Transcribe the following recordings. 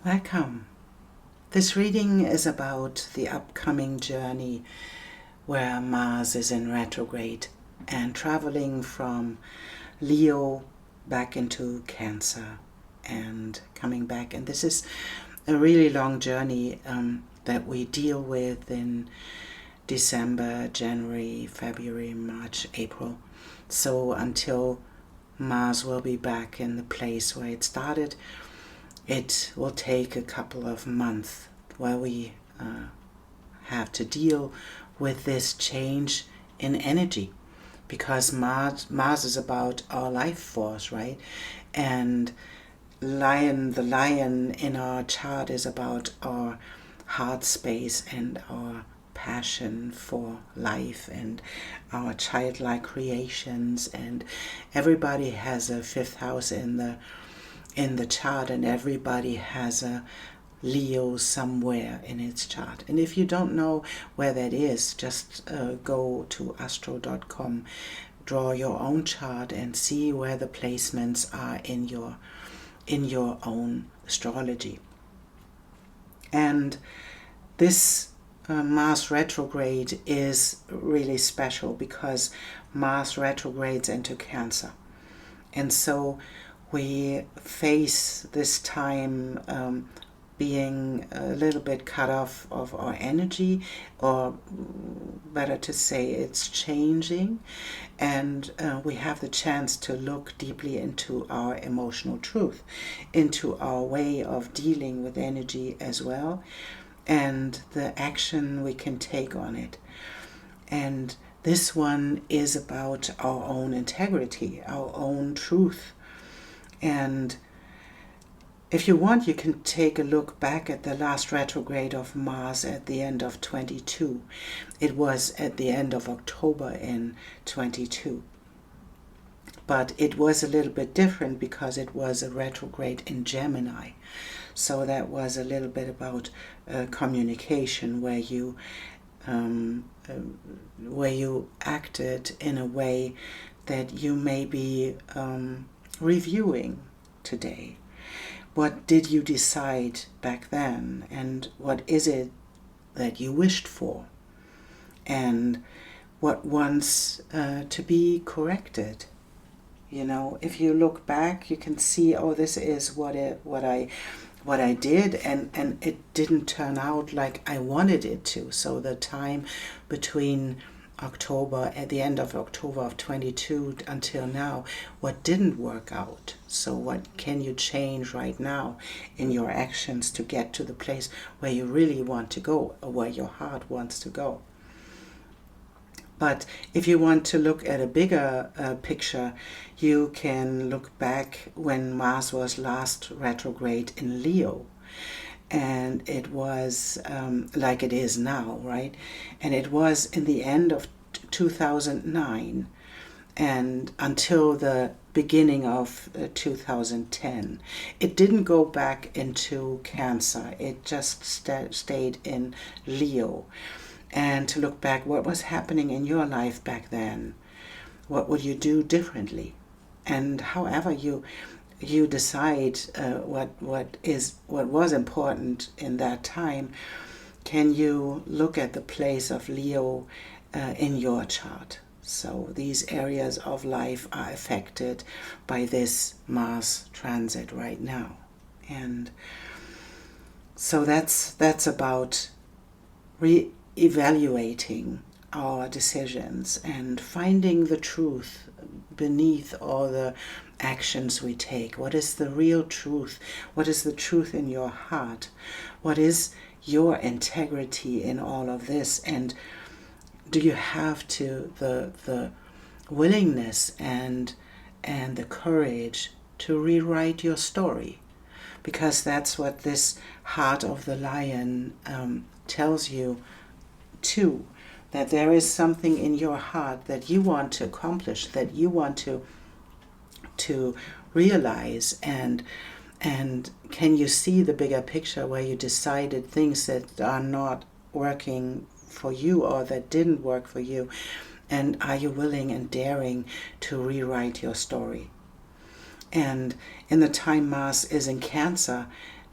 Welcome. This reading is about the upcoming journey where Mars is in retrograde and traveling from Leo back into Cancer and coming back. And this is a really long journey that we deal with in December, January, February, March, April. So until Mars will be back in the place where it started, it will take a couple of months where we have to deal with this change in energy, because Mars is about our life force, right? And the lion in our chart is about our heart space and our passion for life and our childlike creations. And everybody has a fifth house in the chart, and everybody has a Leo somewhere in its chart. And if you don't know where that is, just go to astro.com, draw your own chart and see where the placements are in your own astrology. And this Mars retrograde is really special because Mars retrogrades into Cancer. And so we face this time being a little bit cut off of our energy, or better to say it's changing, and we have the chance to look deeply into our emotional truth, into our way of dealing with energy as well, and the action we can take on it. And this one is about our own integrity, our own truth. And if you want, you can take a look back at the last retrograde of Mars at the end of 22. It was at the end of October in 22. But it was a little bit different because it was a retrograde in Gemini. So that was a little bit about communication, where you acted in a way that you may be reviewing today. What did you decide back then, and what is it that you wished for, and what wants to be corrected? You know, if you look back, you can see, oh, this is what I did, and it didn't turn out like I wanted it to. So the time between October, at the end of October of 22 until now, what didn't work out? So what can you change right now in your actions to get to the place where you really want to go, or where your heart wants to go? But if you want to look at a bigger picture, you can look back when Mars was last retrograde in Leo. And it was like it is now, right? And it was in the end of 2009 and until the beginning of 2010. It didn't go back into Cancer. It just stayed in Leo. And to look back, what was happening in your life back then? What would you do differently? And however you decide what was important in that time, can you look at the place of Leo in your chart? So these areas of life are affected by this Mars transit right now. And so that's about re-evaluating our decisions and finding the truth beneath all the actions we take. What is the real truth? What is the truth in your heart? What is your integrity in all of this? And do you have the willingness and the courage to rewrite your story? Because that's what this heart of the lion tells you too, that there is something in your heart that you want to accomplish, that you want to realize, and can you see the bigger picture where you decided things that are not working for you or that didn't work for you, and are you willing and daring to rewrite your story? And in the time Mars is in Cancer,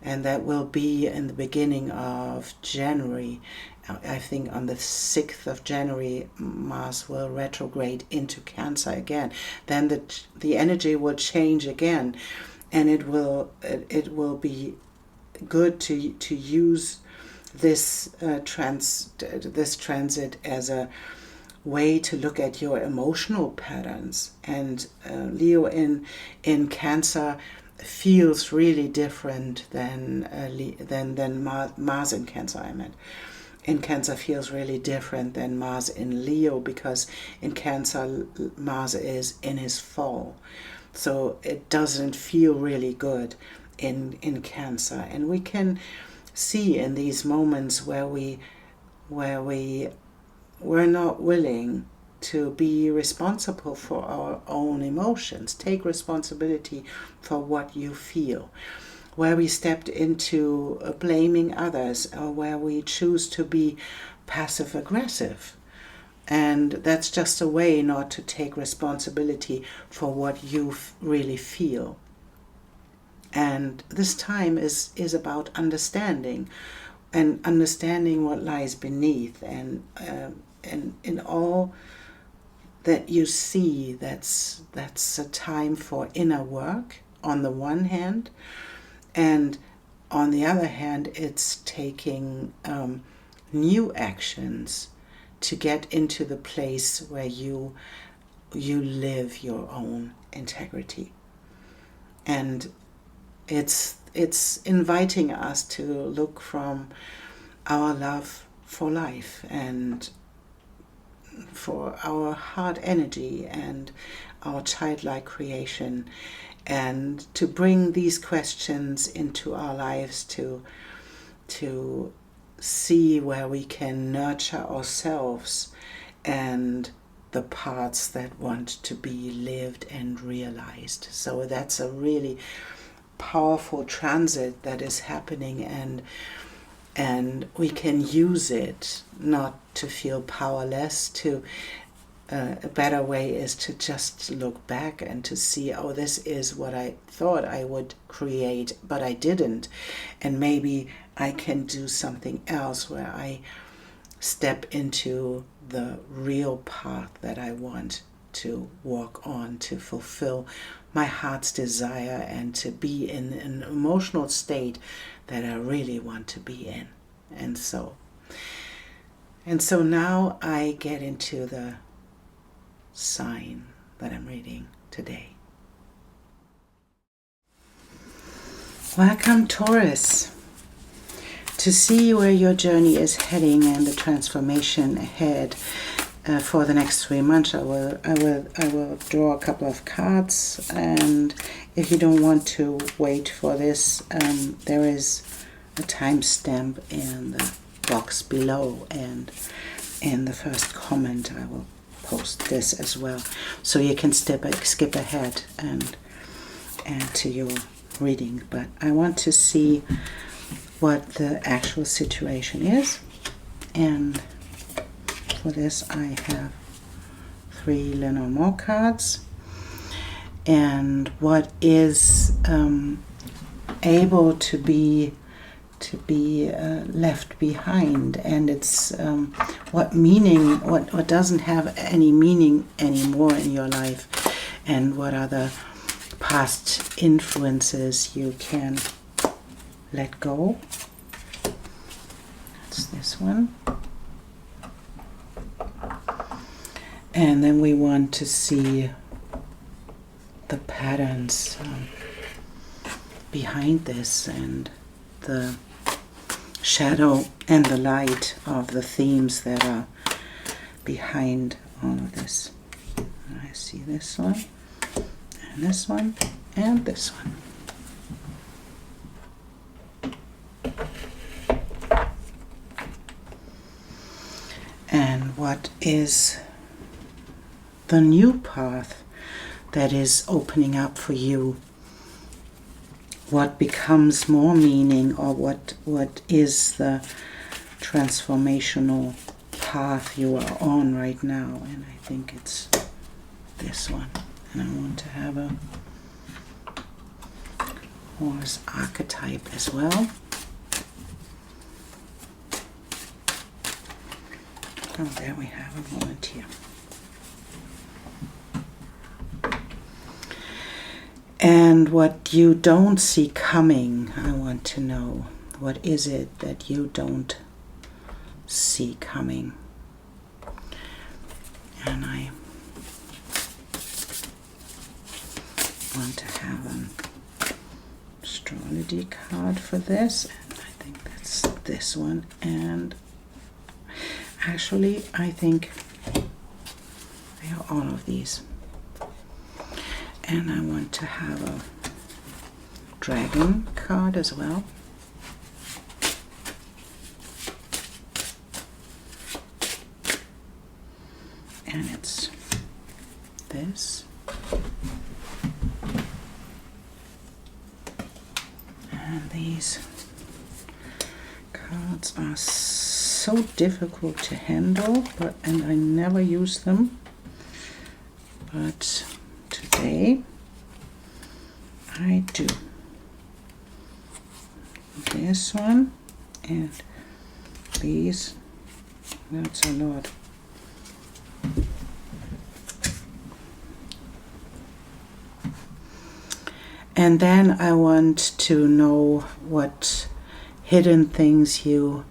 And that will be in the beginning of January. I think on the 6th of January, Mars will retrograde into Cancer again. Then the energy will change again, and it will be good to use this transit as a way to look at your emotional patterns. And Leo in Cancer feels really different than Mars in Cancer. I meant in Cancer feels really different than Mars in Leo, because in Cancer Mars is in his fall, so it doesn't feel really good in Cancer. And we can see in these moments where we're not willing to be responsible for our own emotions, take responsibility for what you feel, where we stepped into blaming others, or where we choose to be passive aggressive. And that's just a way not to take responsibility for what you really feel. And this time is about understanding, and understanding what lies beneath, and in all that you see, that's a time for inner work on the one hand, and on the other hand it's taking new actions to get into the place where you live your own integrity. And it's inviting us to look from our love for life and for our heart energy and our childlike creation, and to bring these questions into our lives, to see where we can nurture ourselves and the parts that want to be lived and realized. So that's a really powerful transit that is happening, and we can use it not to feel powerless. A better way is to just look back and to see, oh, this is what I thought I would create, but I didn't. And maybe I can do something else where I step into the real path that I want to walk on, to fulfill my heart's desire and to be in an emotional state that I really want to be in. And so now I get into the sign that I'm reading today. Welcome, Taurus. To see where your journey is heading and the transformation ahead for the next 3 months, I will draw a couple of cards. And if you don't want to wait for this, there is a timestamp in the box below, and in the first comment I will post this as well, so you can skip ahead and to your reading. But I want to see what the actual situation is, and for this I have 3 Lenormand cards, and what is able to be left behind, and it's what doesn't have any meaning anymore in your life, and what are the past influences you can let go. That's this one. And then we want to see the patterns behind this, and the shadow and the light of the themes that are behind all of this. I see this one, and this one, and this one. And what is the new path that is opening up for you? What becomes more meaning, or what is the transformational path you are on right now? And I think it's this one. And I want to have a horse archetype as well. Oh, there we have a volunteer. And what you don't see coming, I want to know. What is it that you don't see coming? And I want to have an astrology card for this. And I think that's this one. And actually, I think they are all of these. And I want to have a dragon card as well. And it's this. And these cards are so difficult to handle, and I never use them. But today I do. This one and these. That's a lot. And then I want to know what hidden things you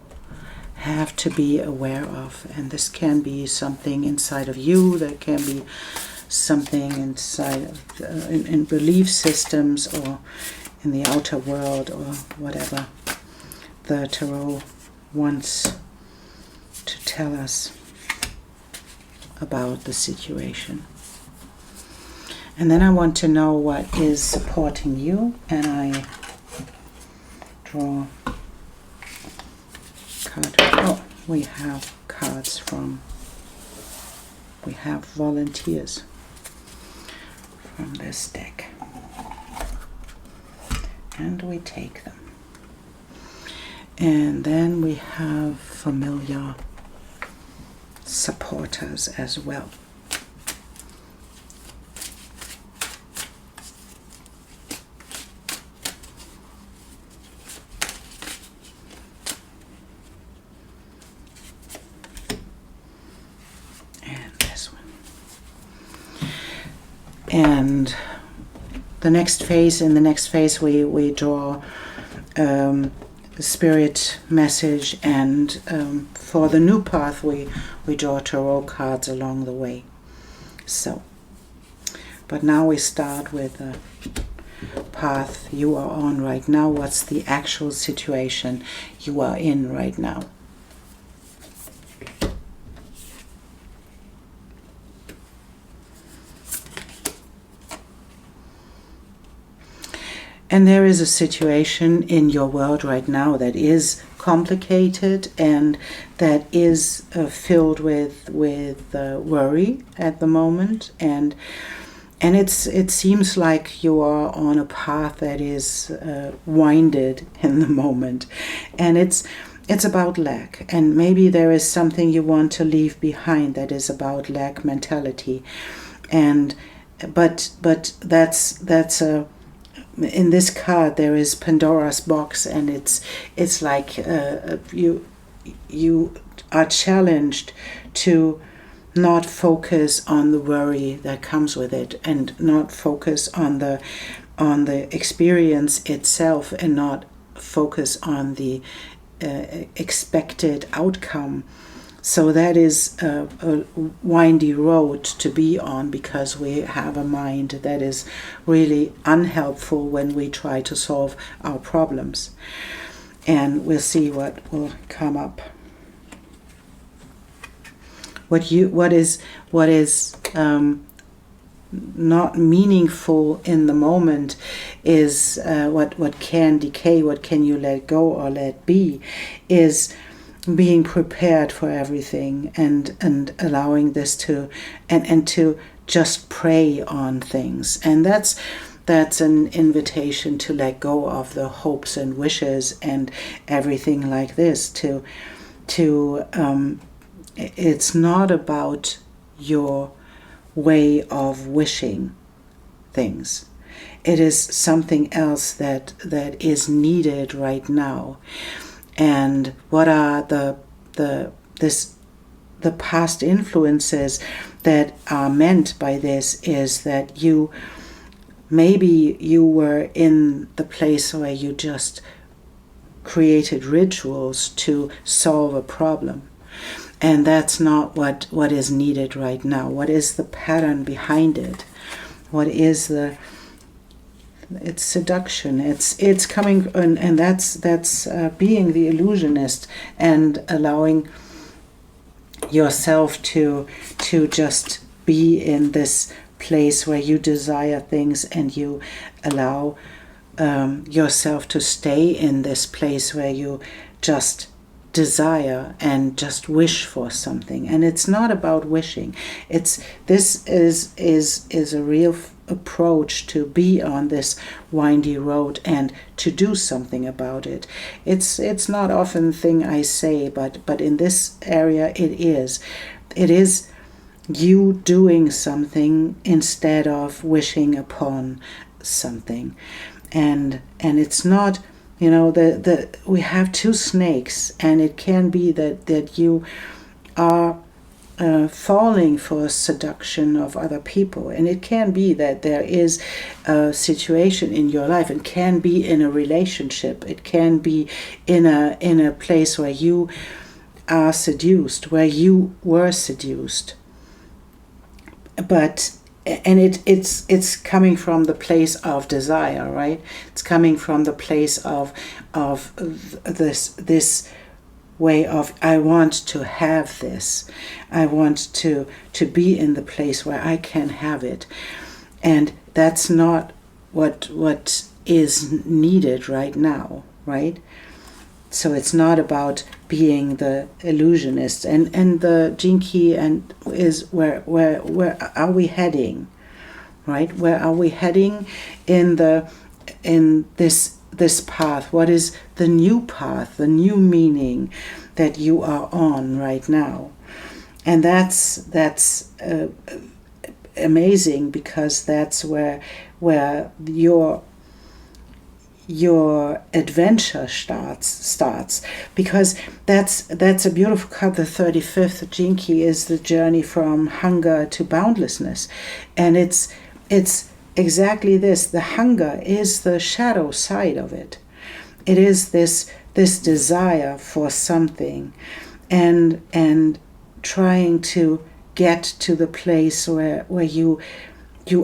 have to be aware of. And this can be something inside of you, that can be something inside of in belief systems or in the outer world or whatever the tarot wants to tell us about the situation. And then I want to know what is supporting you, and I draw card. Oh, we have cards from, we have volunteers from this deck. And we take them. And then we have familiar supporters as well. And the next phase, in the next phase, we draw the spirit message, and for the new path, we draw tarot cards along the way. So, but now we start with the path you are on right now. What's the actual situation you are in right now? And there is a situation in your world right now that is complicated and that is filled with worry at the moment, and it seems like you are on a path that is winded in the moment, and it's about lack, and maybe there is something you want to leave behind that is about lack mentality, and but that's a. In this card there is Pandora's box, and it's like you are challenged to not focus on the worry that comes with it, and not focus on the experience itself, and not focus on the expected outcome. So that is a windy road to be on, because we have a mind that is really unhelpful when we try to solve our problems. And we'll see what will come up. What is not meaningful in the moment is what can decay, what can you let go or let be, is being prepared for everything, and allowing this to and to just prey on things. And that's an invitation to let go of the hopes and wishes and everything like this, to it's not about your way of wishing things. It is something else that is needed right now. And what are the past influences that are meant by this is that maybe you were in the place where you just created rituals to solve a problem. And that's not what is needed right now. What is the pattern behind it? What is it's seduction. It's coming, and that's being the illusionist and allowing yourself to just be in this place where you desire things, and you allow yourself to stay in this place where you just desire and just wish for something. And it's not about wishing. This is a real approach to be on this windy road and to do something about it. It's not often a thing I say, but in this area it is you doing something instead of wishing upon something. And it's not, we have two snakes, and it can be that you are falling for seduction of other people, and it can be that there is a situation in your life. It can be in a relationship. It can be in a place where you are seduced, where you were seduced. But it's coming from the place of desire, right? It's coming from the place of this way of, I want to have this. I want to be in the place where I can have it. And that's not what is needed right now, right? So it's not about being the illusionist. And the Gene Key and is where are we heading, right? Where are we heading in this path? What is the new path, the new meaning that you are on right now? And that's amazing, because that's where your adventure starts, because that's a beautiful card. The 35th Gene Key is the journey from hunger to boundlessness, and it's exactly this. The hunger is the shadow side of it. It is this desire for something, and trying to get to the place where you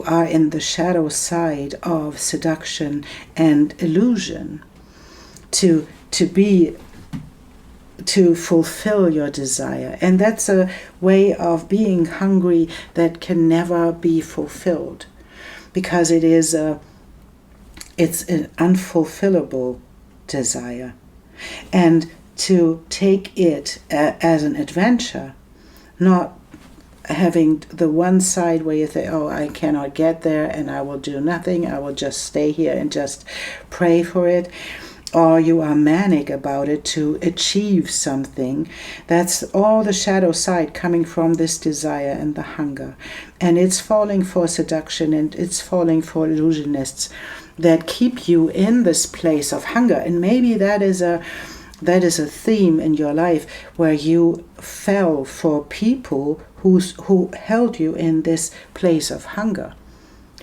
are in the shadow side of seduction and illusion, to fulfill your desire. And that's a way of being hungry that can never be fulfilled, because it's an unfulfillable desire. And to take it as an adventure, not having the one side where you think, oh, I cannot get there and I will do nothing, I will just stay here and just pray for it, or you are manic about it to achieve something. That's all the shadow side coming from this desire and the hunger. And it's falling for seduction, and it's falling for illusionists that keep you in this place of hunger. And maybe that is a theme in your life, where you fell for people who held you in this place of hunger,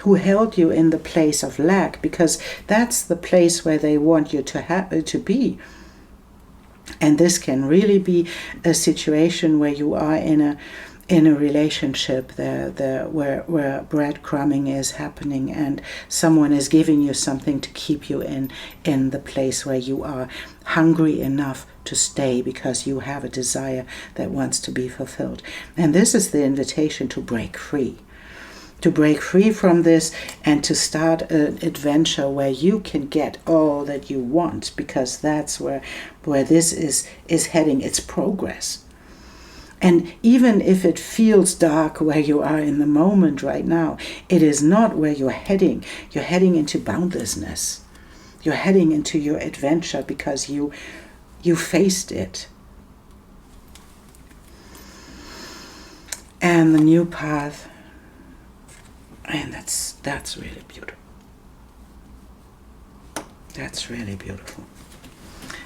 who held you in the place of lack, because that's the place where they want you to be. And this can really be a situation where you are in a relationship where breadcrumbing is happening, and someone is giving you something to keep you in the place where you are hungry enough to stay, because you have a desire that wants to be fulfilled. And this is the invitation to break free. To break free from this and to start an adventure where you can get all that you want, because that's where this is heading. It's progress. And even if it feels dark where you are in the moment right now, it is not where you're heading. You're heading into boundlessness. You're heading into your adventure because you faced it. And the new path, and that's really beautiful. That's really beautiful.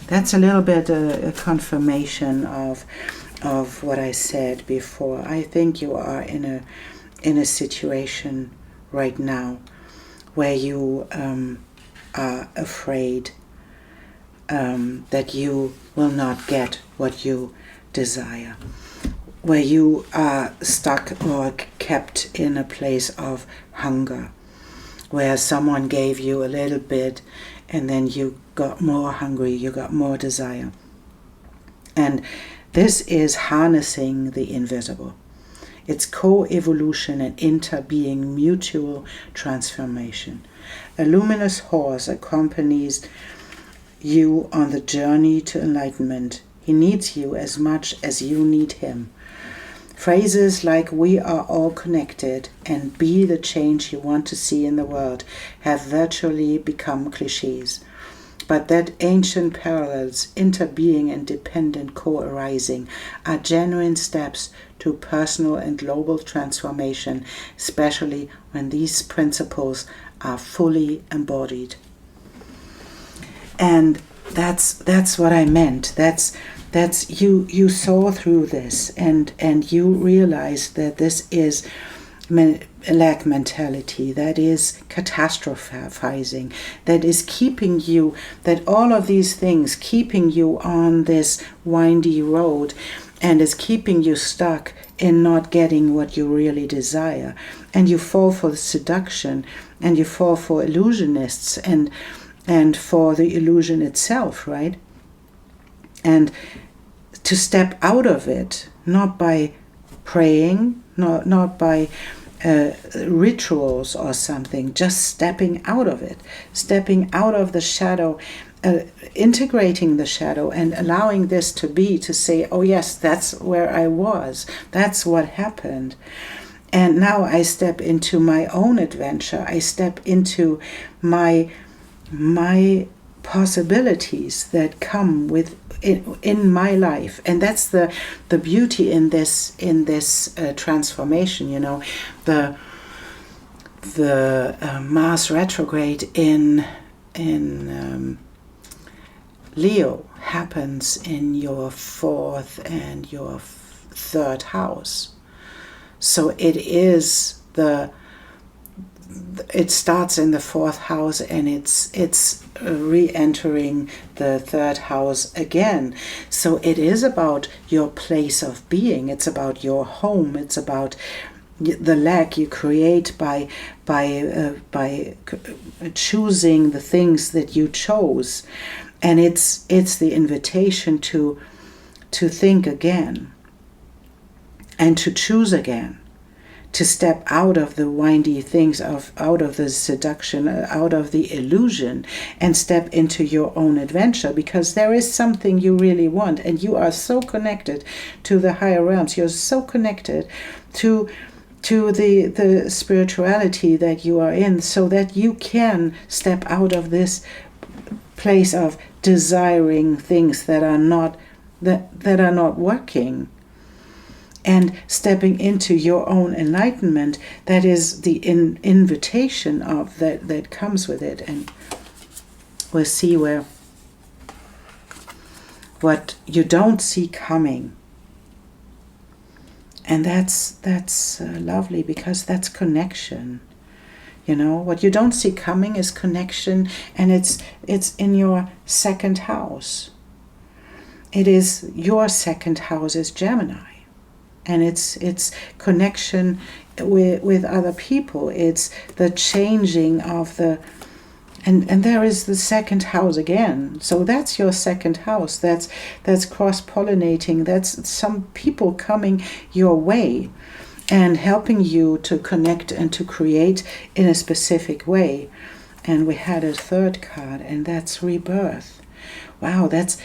That's a little bit a confirmation of what I said before. I think you are in a situation right now where you are afraid that you will not get what you desire, where you are stuck or kept in a place of hunger, where someone gave you a little bit and then you got more hungry, you got more desire. And this is harnessing the invisible. It's co-evolution and interbeing mutual transformation. A luminous horse accompanies you on the journey to enlightenment. He needs you as much as you need him. Phrases like "we are all connected" and "be the change you want to see in the world" have virtually become cliches. But that ancient parallels, interbeing and dependent co-arising, are genuine steps to personal and global transformation, especially when these principles are fully embodied. And that's what I meant. That's you saw through this and you realized that this is lack mentality, that is catastrophizing, that is keeping you, that all of these things keeping you on this windy road and is keeping you stuck in not getting what you really desire. And you fall for seduction, and you fall for illusionists and for the illusion itself, right? And to step out of it, not by praying, not by rituals or something, just stepping out of it, stepping out of the shadow, integrating the shadow and allowing this to say, oh yes, that's where I was, that's what happened. And now I step into my own adventure, I step into my possibilities that come with in my life. And that's the beauty in this transformation. You know, the Mars retrograde in Leo happens in your 4th and your 3rd house. So it starts in the 4th house and it's re-entering the 3rd house again. So it is about your place of being. It's about your home. It's about the lack you create by choosing the things that you chose. And it's the invitation to think again and to choose again, to step out of the windy things, out of the seduction, out of the illusion, and step into your own adventure, because there is something you really want, and you are so connected to the higher realms. You're so connected to the spirituality that you are in, so that you can step out of this place of desiring things that are not working, and stepping into your own enlightenment. That is the invitation of that comes with it. And we'll see what you don't see coming. And that's lovely, because that's connection. You know, what you don't see coming is connection, and it's in your 2nd house. It is your 2nd house is Gemini. And it's connection with other people. It's the changing of the, and there is the 2nd house again. So that's your 2nd house. That's cross-pollinating. That's some people coming your way and helping you to connect and to create in a specific way. And we had a 3rd card, and that's rebirth. Wow, that's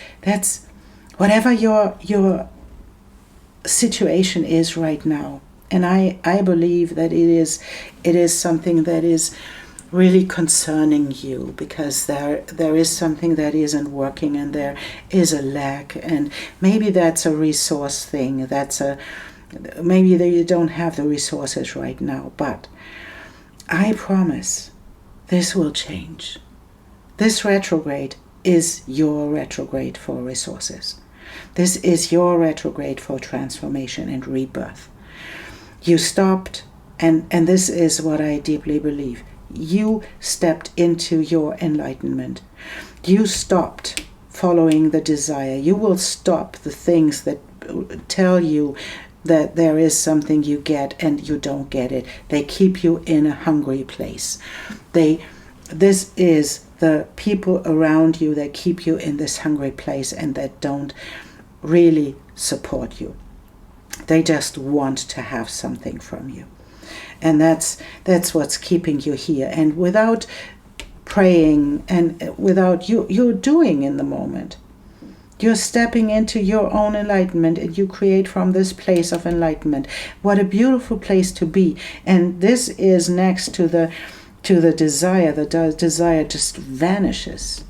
whatever your situation is right now. And I believe that it is something that is really concerning you, because there is something that isn't working, and there is a lack, and maybe that's a resource thing. Maybe that you don't have the resources right now, but I promise this will change. This retrograde is your retrograde for resources. This is your retrograde for transformation and rebirth. You stopped, and this is what I deeply believe. You stepped into your enlightenment. You stopped following the desire. You will stop the things that tell you that there is something you get and you don't get it. They keep you in a hungry place. This is the people around you that keep you in this hungry place and that don't really support you. They just want to have something from you. And that's what's keeping you here. And without praying and without you're doing in the moment. You're stepping into your own enlightenment, and you create from this place of enlightenment. What a beautiful place to be. And this is next to the desire. The desire just vanishes,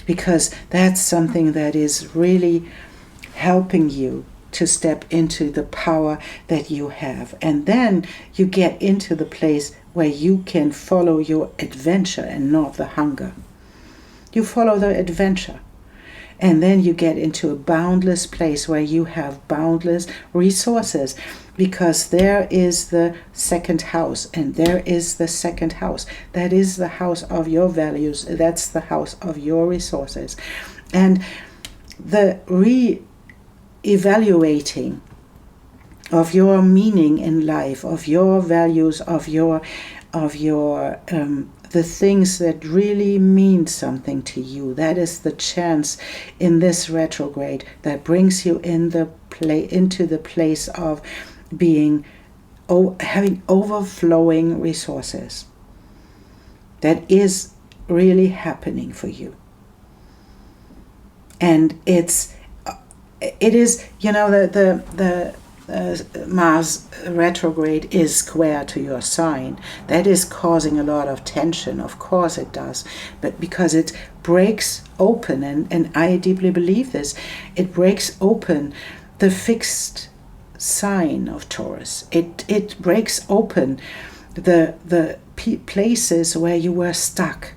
because that's something that is really helping you to step into the power that you have. And then you get into the place where you can follow your adventure and not the hunger. You follow the adventure. And then you get into a boundless place where you have boundless resources, because there is the second house, and there is the second house. That is the house of your values. That's the house of your resources. And the re-evaluating of your meaning in life, of your values, of your the things that really mean something to you. That is the chance in this retrograde that brings you into the place of having overflowing resources. That is really happening for you. And it is, the Mars retrograde is square to your sign. That is causing a lot of tension. Of course it does. But because it breaks open, and I deeply believe this, it breaks open the fixed sign of Taurus. It breaks open the places where you were stuck.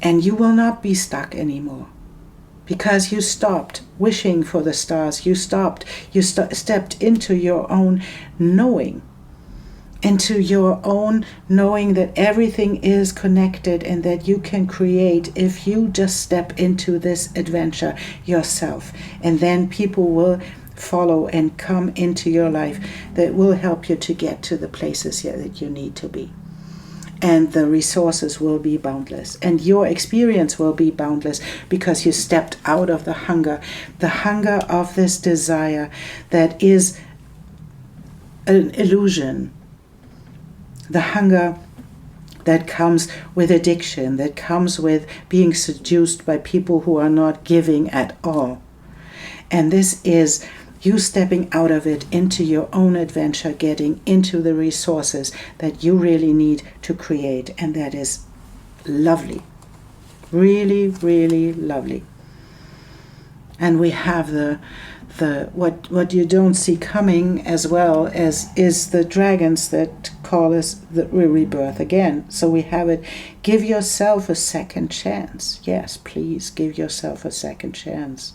And you will not be stuck anymore. Because you stopped wishing for the stars. You stepped into your own knowing. Into your own knowing that everything is connected, and that you can create if you just step into this adventure yourself. And then people will follow and come into your life that will help you to get to the places that you need to be. And the resources will be boundless. And your experience will be boundless, because you stepped out of the hunger of this desire that is an illusion. The hunger that comes with addiction, that comes with being seduced by people who are not giving at all. And this is you stepping out of it into your own adventure, getting into the resources that you really need to create. And that is lovely. Really, really lovely. And we have the what you don't see coming, as well as is the dragons that call us the rebirth again. So we have it. Give yourself a second chance. Yes, please give yourself a second chance.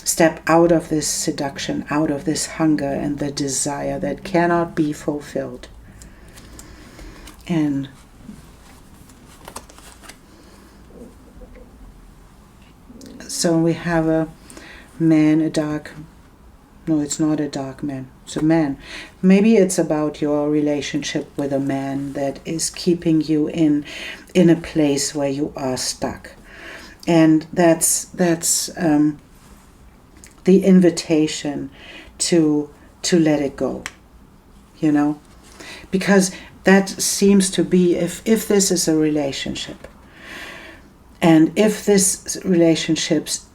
Step out of this seduction, out of this hunger and the desire that cannot be fulfilled. And so we have a man, no, it's not a dark man, it's a man. Maybe it's about your relationship with a man that is keeping you in a place where you are stuck. And that's the invitation to let it go, because that seems to be, if this is a relationship, and if this relationships,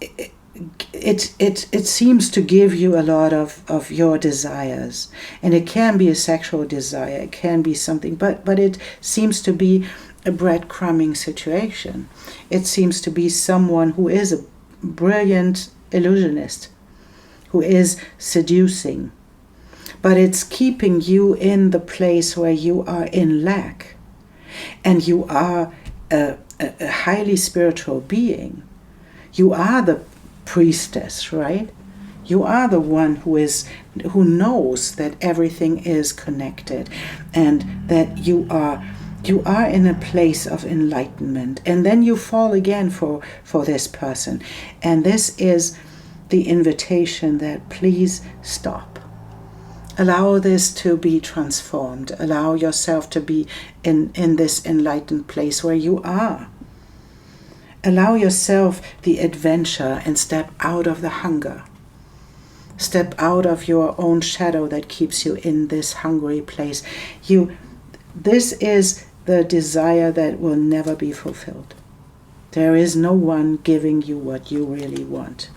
it seems to give you a lot of your desires, and it can be a sexual desire, it can be something, but it seems to be a breadcrumbing situation. It seems to be someone who is a brilliant illusionist, who is seducing, but it's keeping you in the place where you are in lack, and you are a a highly spiritual being. You are the priestess, right? You are the one who knows that everything is connected, and that you are in a place of enlightenment. And then you fall again for this person. And this is the invitation that please stop. Allow this to be transformed. Allow yourself to be in this enlightened place where you are. Allow yourself the adventure and step out of the hunger. Step out of your own shadow that keeps you in this hungry place. This is the desire that will never be fulfilled. There is no one giving you what you really want.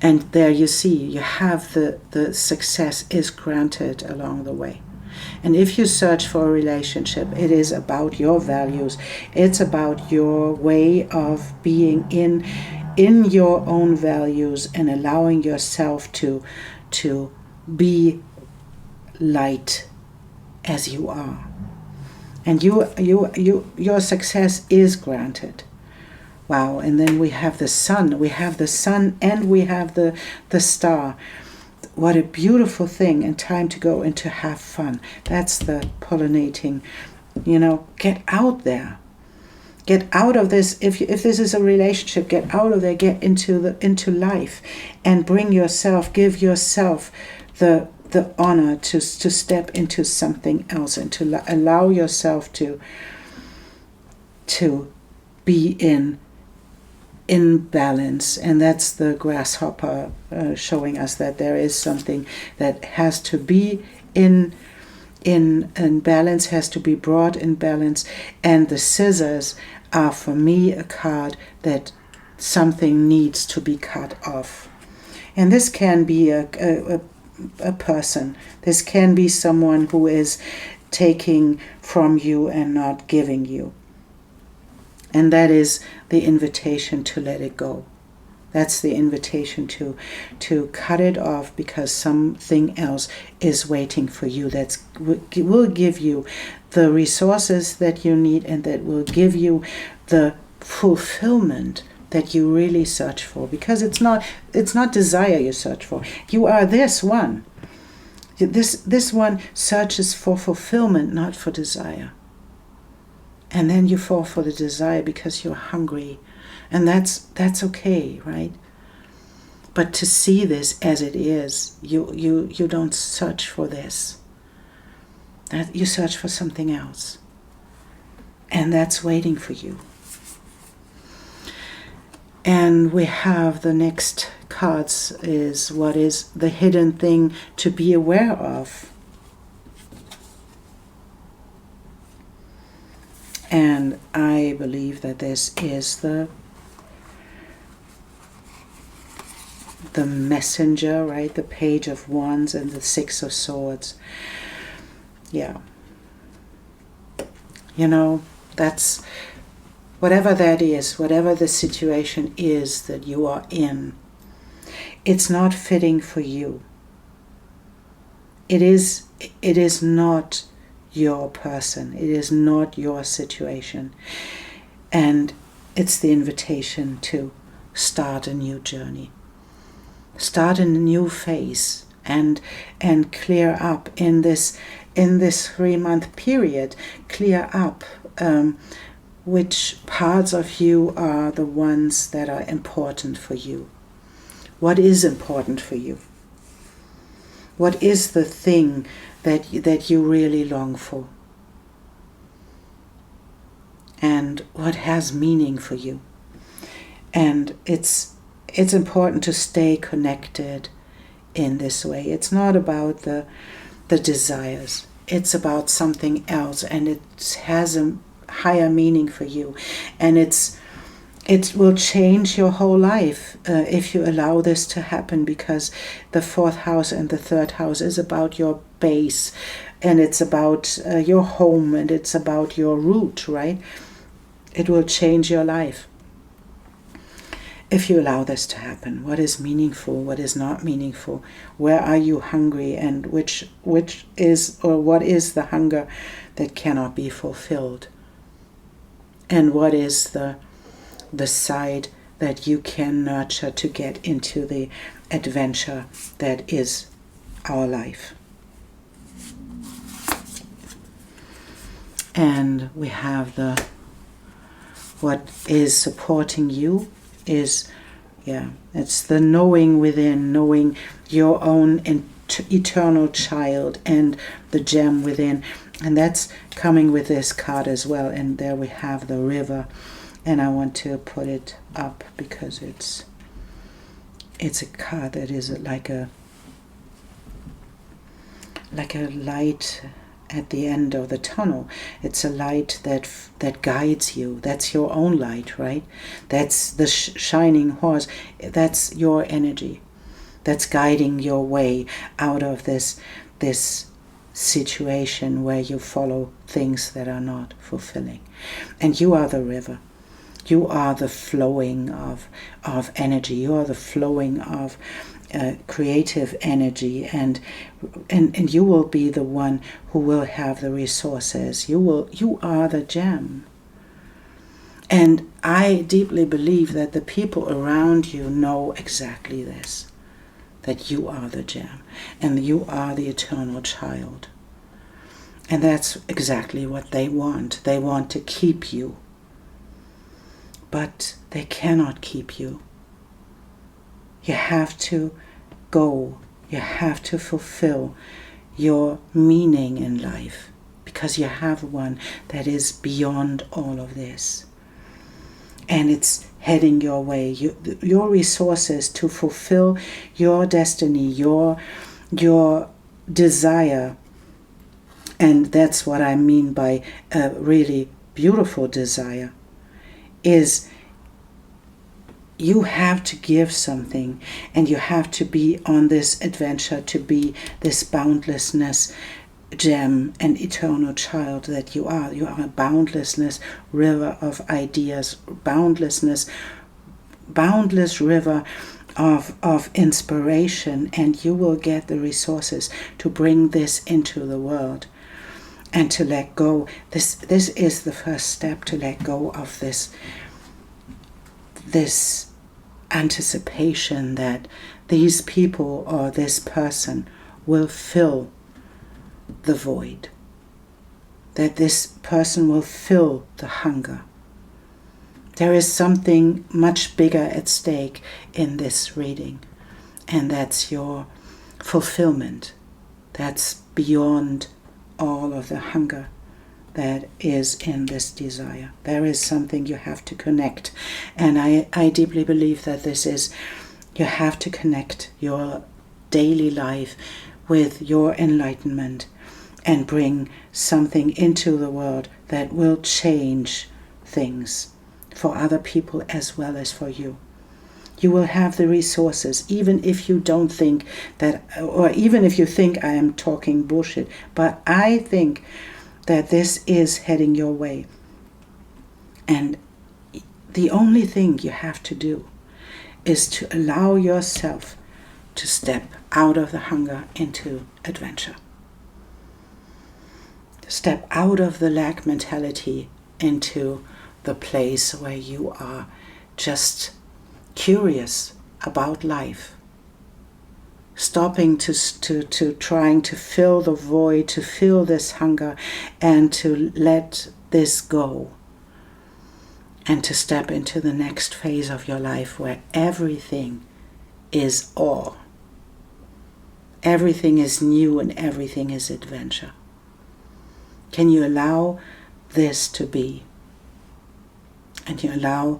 And there you see, you have the success is granted along the way. And if you search for a relationship, it is about your values. It's about your way of being in your own values and allowing yourself to be light as you are. And your success is granted. Wow, and then we have the sun. We have the sun and we have the star. What a beautiful thing, and time to go and to have fun. That's the pollinating. Get out there. Get out of this. If this is a relationship, get out of there. Get into life, and give yourself the honor to step into something else, and to allow yourself to be in balance. And that's the grasshopper showing us that there is something that has to be in balance, has to be brought in balance. And the scissors are, for me, a card that something needs to be cut off. And this can be a person. This can be someone who is taking from you and not giving you. And that is the invitation to let it go. That's the invitation to cut it off, because something else is waiting for you that will give you the resources that you need, and that will give you the fulfillment that you really search for. Because it's not desire you search for. You are this one. This one searches for fulfillment, not for desire. And then you fall for the desire because you're hungry. And that's okay, right? But to see this as it is, you don't search for this. That you search for something else. And that's waiting for you. And we have the next cards is, what is the hidden thing to be aware of? And I believe that this is the messenger, right? The Page of Wands and the Six of Swords. Yeah. That's whatever that is, whatever the situation is that you are in, it's not fitting for you. It is not your person. It is not your situation. And it's the invitation to start a new journey. Start in a new phase and clear up in this 3-month period. Clear up which parts of you are the ones that are important for you. What is important for you? What is the thing that you really long for? And what has meaning for you? And it's important to stay connected in this way. It's not about the desires. It's about something else, and it has a higher meaning for you. And it will change your whole life if you allow this to happen, because the 4th house and the 3rd house is about your base, and it's about your home, and it's about your root, right? It will change your life if you allow this to happen. What is meaningful? What is not meaningful? Where are you hungry? And which is, or what is the hunger that cannot be fulfilled? and what is the side that you can nurture to get into the adventure that is our life. And we have what is supporting you is, it's the knowing within, knowing your own eternal child and the gem within. And that's coming with this card as well. And there we have the river. And I want to put it up because it's a card that is like a light at the end of the tunnel. It's a light that guides you. That's your own light, right? That's the shining horse. That's your energy. That's guiding your way out of this situation where you follow things that are not fulfilling. And you are the river. You are the flowing of energy. You are the flowing of creative energy, and you will be the one who will have the resources. You are the gem. And I deeply believe that the people around you know exactly this, that you are the gem and you are the eternal child. And that's exactly what they want. They want to keep you. But they cannot keep you. You have to go. You have to fulfill your meaning in life, because you have one that is beyond all of this. And it's heading your way. Your resources to fulfill your destiny, your desire. And that's what I mean by a really beautiful desire. Is you have to give something, and you have to be on this adventure to be this boundlessness gem and eternal child that you are. You are a boundlessness river of ideas, boundless river of inspiration, and you will get the resources to bring this into the world. And to let go, this is the first step, to let go of this anticipation that these people or this person will fill the void, that this person will fill the hunger. There is something much bigger at stake in this reading, and that's your fulfillment. That's beyond all of the hunger that is in this desire. There is something you have to connect. And I deeply believe that this is, you have to connect your daily life with your enlightenment and bring something into the world that will change things for other people as well as for you. You will have the resources, even if you don't think that, or even if you think I am talking bullshit. But I think that this is heading your way. And the only thing you have to do is to allow yourself to step out of the hunger into adventure. Step out of the lack mentality into the place where you are just curious about life, stopping to trying to fill the void, to fill this hunger, and to let this go, and to step into the next phase of your life where everything is awe, everything is new, and everything is adventure. Can you allow this to be? And you allow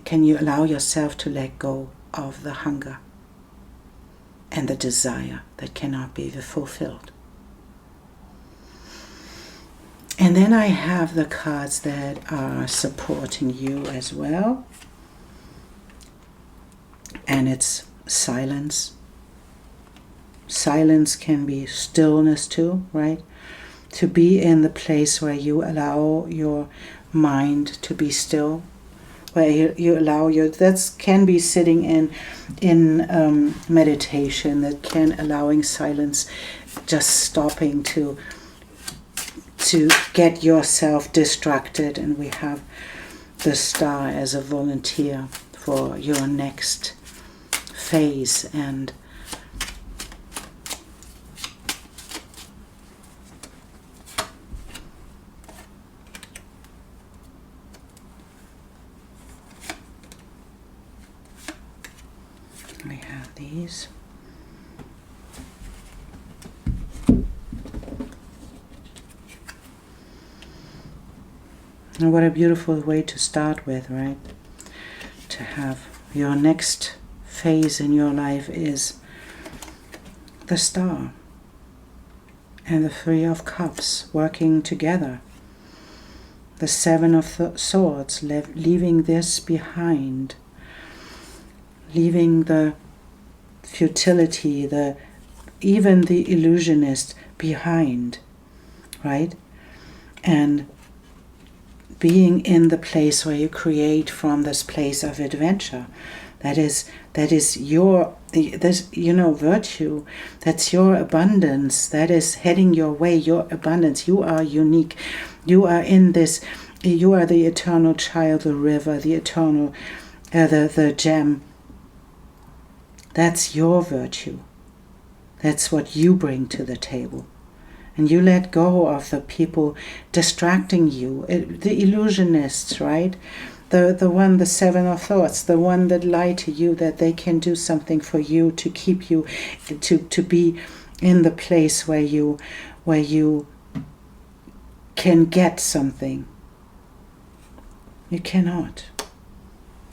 can you allow yourself to let go of the hunger and the desire that cannot be fulfilled? And then I have the cards that are supporting you as well. And it's silence. Silence can be stillness too, right? To be in the place where you allow your mind to be still, where you allow that can be sitting in meditation, that can allowing silence, just stopping to to get yourself distracted, and we have the star as a volunteer for your next phase. And we have these. And what a beautiful way to start with, right? To have your next phase in your life is the star and the Three of Cups working together. The Seven of Swords, leaving this behind. Leaving the futility, even the illusionist behind, right? And being in the place where you create from this place of adventure. That is your virtue. That's your abundance. That is heading your way, your abundance. You are unique. You are in this. You are the eternal child, the river, the eternal, the gem. That's your virtue. That's what you bring to the table. And you let go of the people distracting you, the illusionists, right? The Seven of Thoughts, the one that lie to you that they can do something for you to keep you, to be in the place where you can get something. You cannot.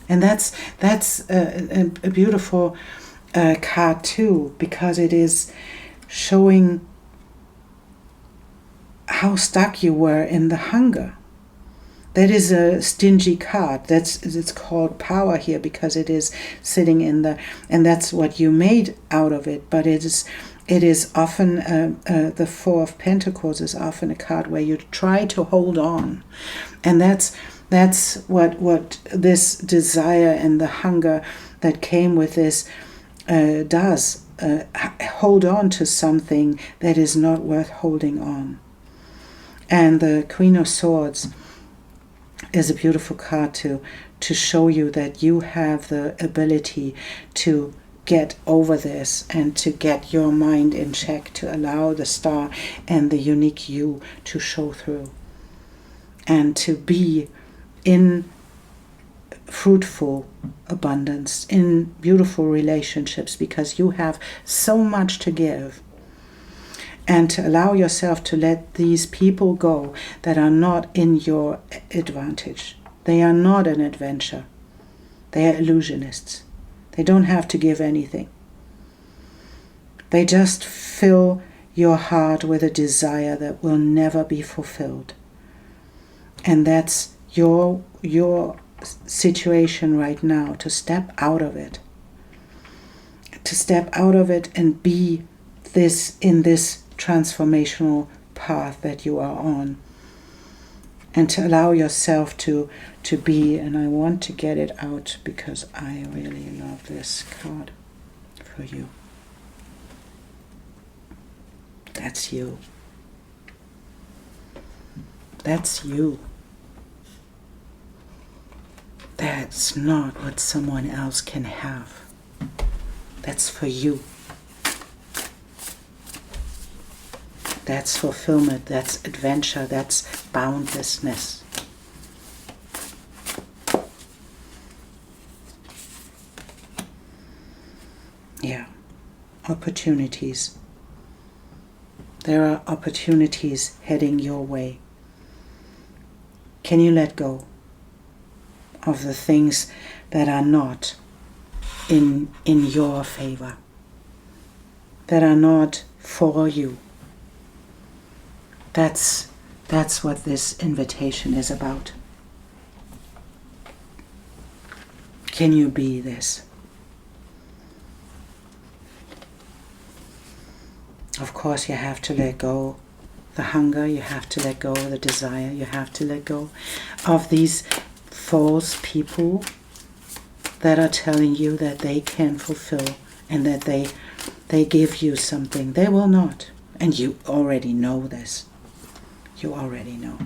And that's a beautiful card too, because it is showing how stuck you were in the hunger. That is a stingy card. It's called power here because it is sitting in the, and that's what you made out of it. But it is often the Four of Pentacles is often a card where you try to hold on, and that's what this desire and the hunger that came with this does. Hold on to something that is not worth holding on. And the Queen of Swords is a beautiful card to show you that you have the ability to get over this and to get your mind in check, to allow the star and the unique you to show through, and to be in fruitful abundance, in beautiful relationships, because you have so much to give. And to allow yourself to let these people go that are not in your advantage. They are not an adventure. They are illusionists. They don't have to give anything. They just fill your heart with a desire that will never be fulfilled. And that's your situation right now, to step out of it. To step out of it and be in this transformational path that you are on, and to allow yourself to be. And I want to get it out because I really love this card for you. That's you. That's you. That's not what someone else can have. That's for you. That's fulfillment, that's adventure, that's boundlessness. Yeah, opportunities. There are opportunities heading your way. Can you let go of the things that are not in your favor, that are not for you? That's what this invitation is about. Can you be this? Of course, you have to let go the hunger, you have to let go of the desire, you have to let go of these false people that are telling you that they can fulfill and that they give you something. They will not. And you already know this. You already know.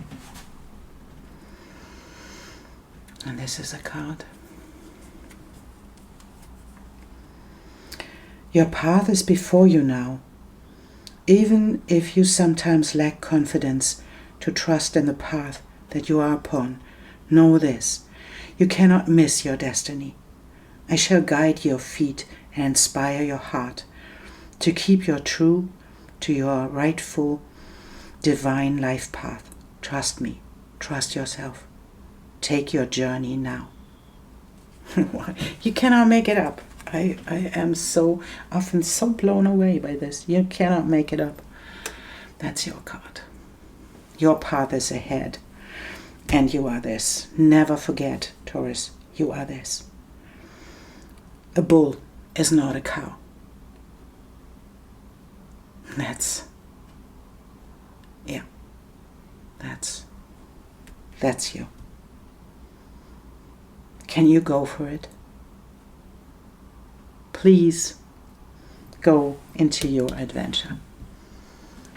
And this is a card. Your path is before you now. Even if you sometimes lack confidence to trust in the path that you are upon, know this: you cannot miss your destiny. I shall guide your feet and inspire your heart to keep you true to your rightful divine life path. Trust me. Trust yourself. Take your journey now. You cannot make it up. I am so often so blown away by this. You cannot make it up. That's your card. Your path is ahead. And you are this. Never forget, Taurus, you are this. A bull is not a cow. That's you. Can you go for it? Please go into your adventure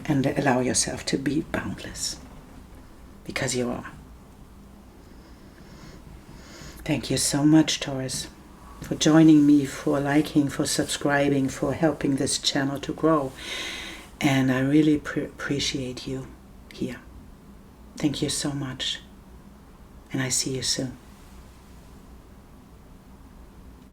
and allow yourself to be boundless, because you are. Thank you so much, Taurus, for joining me, for liking, for subscribing, for helping this channel to grow. And I really appreciate you here. Thank you so much. And I see you soon.